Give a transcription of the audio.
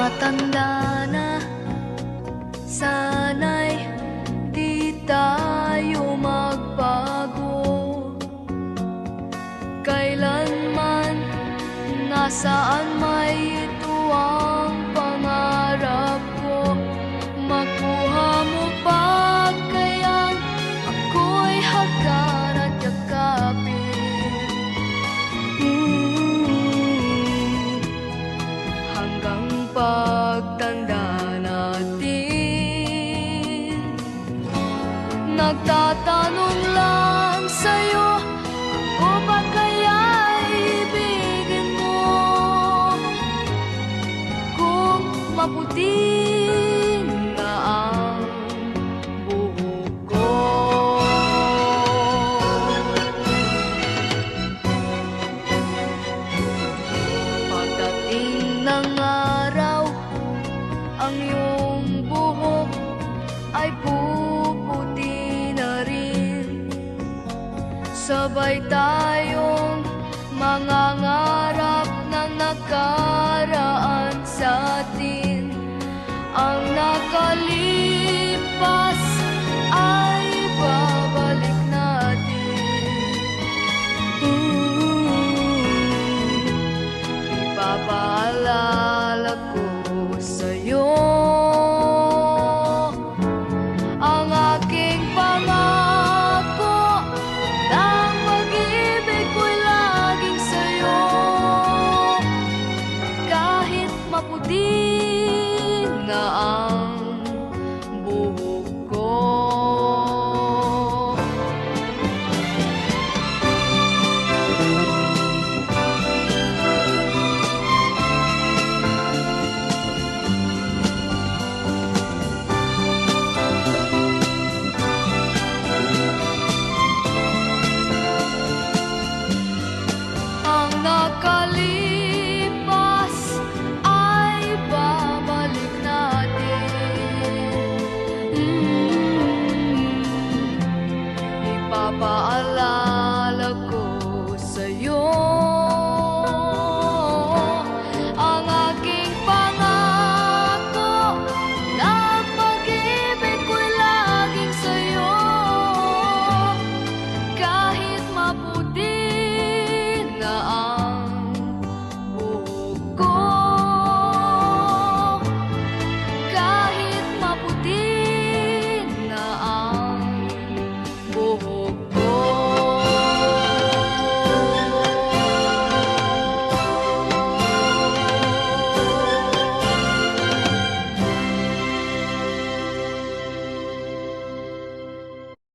Nagtatanda na, sana'y di tayo magbago. Kailanman, nasaan may ito ang pangarap ko. Makuha mo pa kayang ako'y hagan at yakapin. Hanggang pagtanda natin, nagtatanong lang sa'yo, ako ba kaya ibigin mo? Kung maputi nga ang buhok ko. Pagdating ng araw, ang iyong buhok ay puputi na rin. Sabay tayong mangangarap na nakaraan sa atin. Ang nakalipas ay babalik natin. Ipapaalala ko sa'yo ang aking pangako, ng pag-ibig ko'y laging sa'yo. Kahit maputi na ang buhok ko. Ang nakalipas ay babalik natin. Ipapaalala